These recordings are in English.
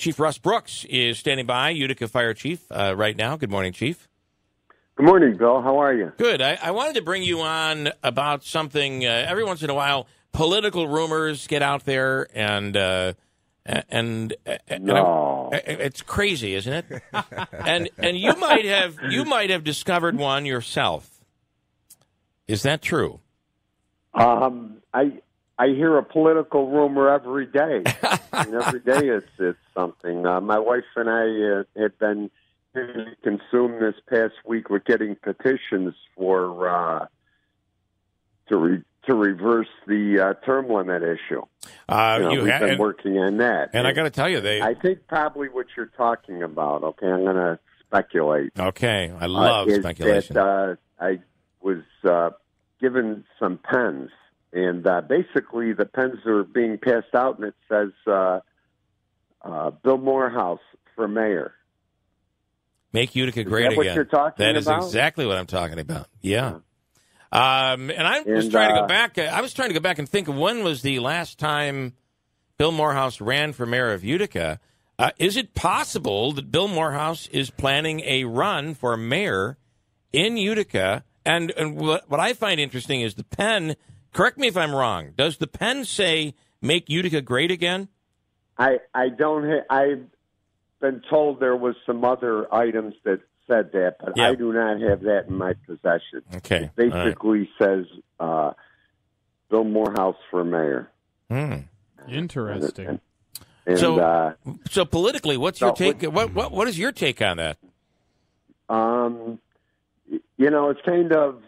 Chief Russ Brooks is standing by, Utica Fire Chief, right now. Good morning, Chief. Good morning, Bill. How are you? Good. I wanted to bring you on about something. Every once in a while, political rumors get out there, and it's crazy, isn't it? and you might have discovered one yourself. Is that true? I hear a political rumor every day. Every day it's something. My wife and I have been consumed this past week with getting petitions for to reverse the term limit issue. We've been working on that, and I got to tell you, I think probably what you're talking about. Okay, I'm going to speculate. Okay, I love speculation. I was given some pens. And basically, the pens are being passed out, and it says Bill Morehouse for mayor. Make Utica great again. Is that what you're talking about? That is exactly what I'm talking about. Yeah. And I was trying to go back. I was trying to go back and think of when was the last time Bill Morehouse ran for mayor of Utica. Is it possible that Bill Morehouse is planning a run for mayor in Utica? And what I find interesting is the pen. Correct me if I'm wrong. Does the pen say "Make Utica Great Again"? I don't. I've been told there was some other items that said that, but I do not have that in my possession. Okay. It basically says Bill Morehouse for mayor. Interesting. And, so politically, what's your take? What is your take on that? It's kind of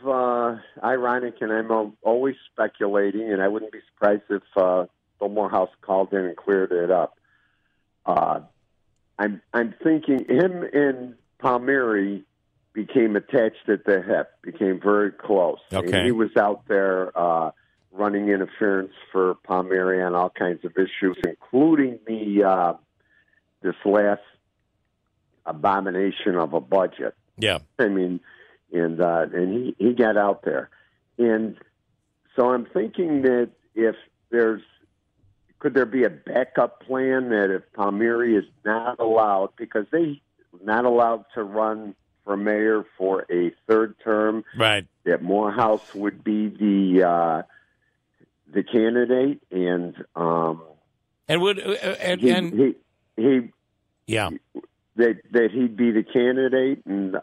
ironic, and I'm always speculating, and I wouldn't be surprised if Bill Morehouse called in and cleared it up. I'm thinking him and Palmieri became attached at the hip, became very close. Okay. And he was out there running interference for Palmieri on all kinds of issues, including this last abomination of a budget. Yeah. I mean, and he got out there. And so I'm thinking that could there be a backup plan that if Palmieri is not allowed, because they're not allowed to run for mayor for a third term, right? That Morehouse would be the candidate, that he'd be the candidate, and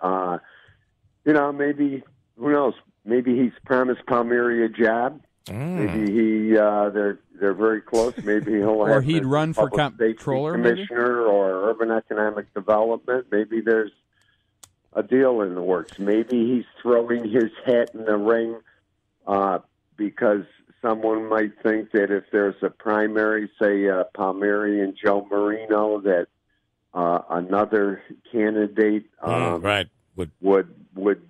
maybe, who knows? Maybe he's promised Palmieri a job. Maybe they're very close. Maybe he'll or he'd run for comptroller, commissioner, or urban economic development. Maybe there's a deal in the works. Maybe he's throwing his hat in the ring because someone might think that if there's a primary, say Palmieri and Joe Marino, that another candidate would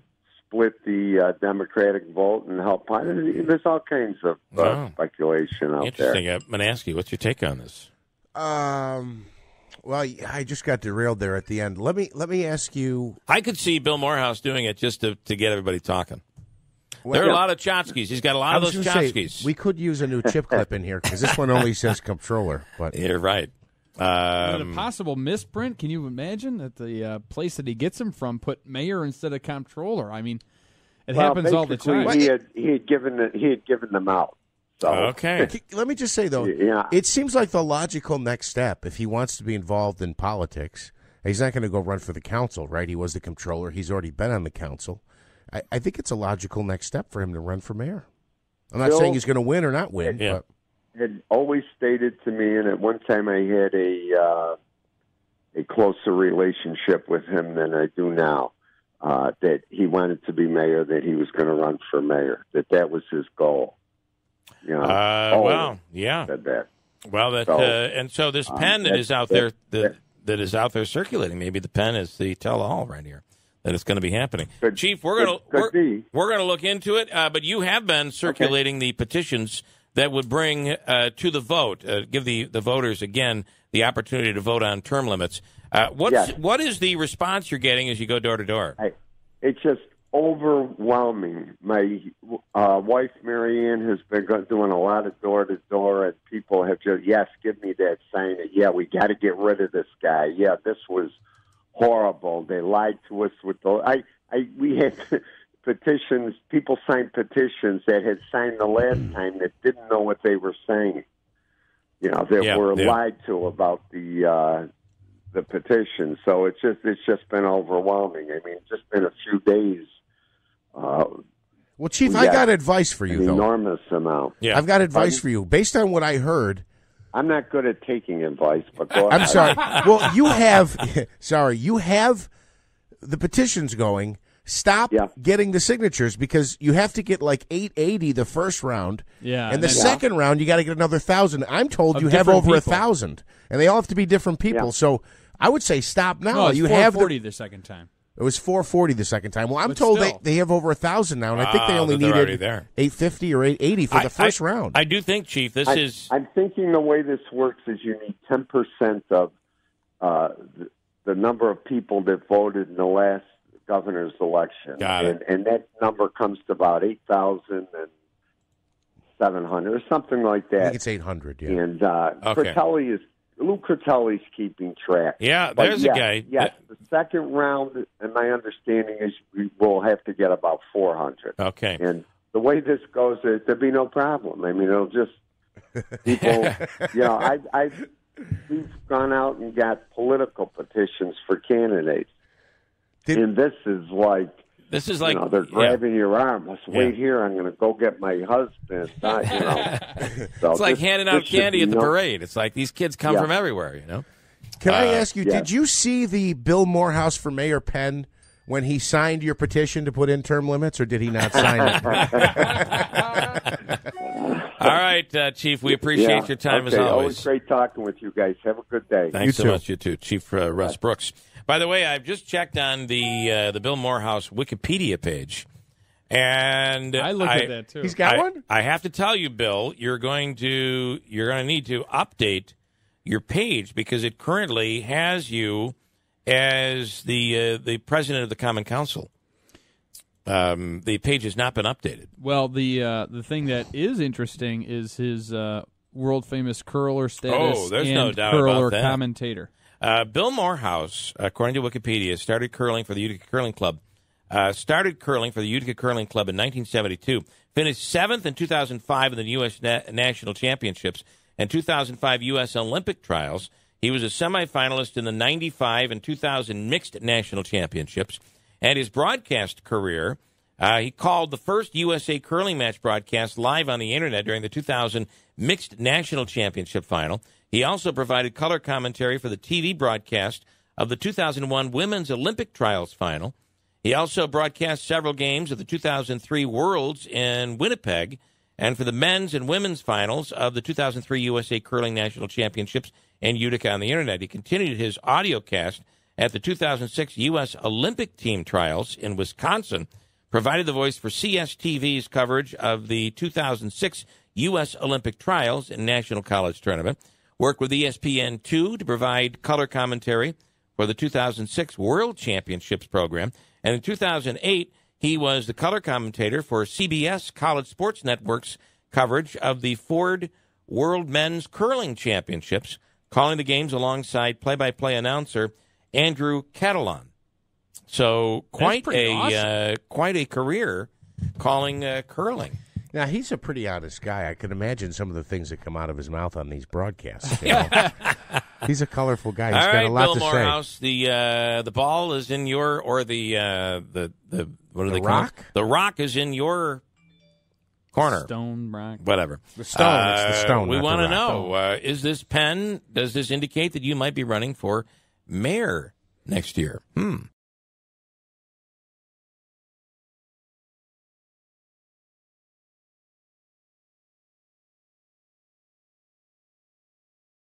split the Democratic vote and help. There's all kinds of speculation out there. Interesting. Manaski, what's your take on this? Well, I just got derailed there at the end. Let me ask you. I could see Bill Morehouse doing it just to get everybody talking. There are a lot of Chotskys. He's got a lot of those Chotskys. We could use a new chip clip in here because this one only says comptroller. But you're right. A possible misprint? Can you imagine that the place that he gets them from put mayor instead of comptroller? I mean, it happens all the time. He had given them out. So. Okay. Let me just say though, it seems like the logical next step if he wants to be involved in politics. He's not going to go run for the council, right? He was the comptroller. He's already been on the council. I think it's a logical next step for him to run for mayor. I'm not saying he's going to win or not win. But had always stated to me, and at one time I had a closer relationship with him than I do now, that he wanted to be mayor, that he was going to run for mayor, that was his goal. Said that. Well, and so this pen that is out there that is out there circulating, maybe the pen is the tell-all right here. That it's going to be happening. Chief, we're going to look into it, but you have been circulating the petitions that would bring to the vote, give the voters, again, the opportunity to vote on term limits. What is the response you're getting as you go door to door? It's just overwhelming. My wife, Marianne, has been doing a lot of door-to-door, and people have just, yes, give me that sign. Yeah, we got to get rid of this guy. Yeah, this was horrible. They lied to us with the... we had petitions, people signed petitions that had signed the last time that didn't know what they were saying. You know, they were lied to about the petition. So it's just been overwhelming. I mean, it's just been a few days. Well, Chief, I got advice for you, though. Enormous amount. Yeah. I've got advice for you. Based on what I heard... I'm not good at taking advice, but go ahead. I'm sorry. Well, you have the petitions going. Stop getting the signatures because you have to get like 880 the first round. Yeah. And the second round, you got to get another 1,000. I'm told you have over 1,000. And they all have to be different people. Yeah. So I would say stop now. No, it's you 440 the second time. It was 440 the second time. Well, I'm told they have over 1,000 now, and I think they only needed 850 or 880 for the first round. I do think, Chief, I'm thinking the way this works is you need 10% of the number of people that voted in the last governor's election. Got it. And that number comes to about 8,700 or something like that. I think it's 800, yeah. And Lou Critelli's keeping track. Yeah, there's a guy. Yes, the second round, and my understanding is we will have to get about 400. Okay. And the way this goes, there'll be no problem. I mean, it'll just people. We've gone out and got political petitions for candidates, and this is like. They're grabbing your arm. Let's wait here. I'm going to go get my husband. So it's like handing out candy at the parade. It's like these kids come from everywhere, you know. Can I ask you, did you see the Bill Morehouse for mayor pen when he signed your petition to put in term limits, or did he not sign it? All right, Chief, we appreciate your time as always. Always great talking with you guys. Have a good day. Thanks so much, you too. Chief Russ Brooks. By the way, I've just checked on the Bill Morehouse Wikipedia page, and I looked at that too. He's got one. I have to tell you, Bill, you're going to need to update your page because it currently has you as the president of the Common Council. The page has not been updated. Well, the thing that is interesting is his world famous curler status. Oh, there's and no doubt curler about that. Commentator. Bill Morehouse, according to Wikipedia, started curling for the Utica Curling Club. In 1972. Finished 7th in 2005 in the U.S. National Championships and 2005 U.S. Olympic Trials. He was a semifinalist in the 95 and 2000 Mixed National Championships. And his broadcast career, he called the first USA curling match broadcast live on the Internet during the 2000 Mixed National Championship final. He also provided color commentary for the TV broadcast of the 2001 Women's Olympic Trials final. He also broadcast several games of the 2003 Worlds in Winnipeg and for the men's and women's finals of the 2003 USA Curling National Championships in Utica on the Internet. He continued his audio cast at the 2006 U.S. Olympic Team Trials in Wisconsin, provided the voice for CSTV's coverage of the 2006 U.S. Olympic Trials and National College Tournament, worked with ESPN2 to provide color commentary for the 2006 World Championships program, and in 2008, he was the color commentator for CBS College Sports Network's coverage of the Ford World Men's Curling Championships, calling the games alongside play-by-play announcer Andrew Catalon. So quite a career calling curling. Now, he's a pretty honest guy. I can imagine some of the things that come out of his mouth on these broadcasts. You know? He's a colorful guy. He's got a lot Bill to Morehouse, say. The ball is in your, or the what do they call rock? it? The rock is in your corner. Stone rock. Whatever. The stone. It's the stone. We want to know, is this pen, does this indicate that you might be running for mayor next year?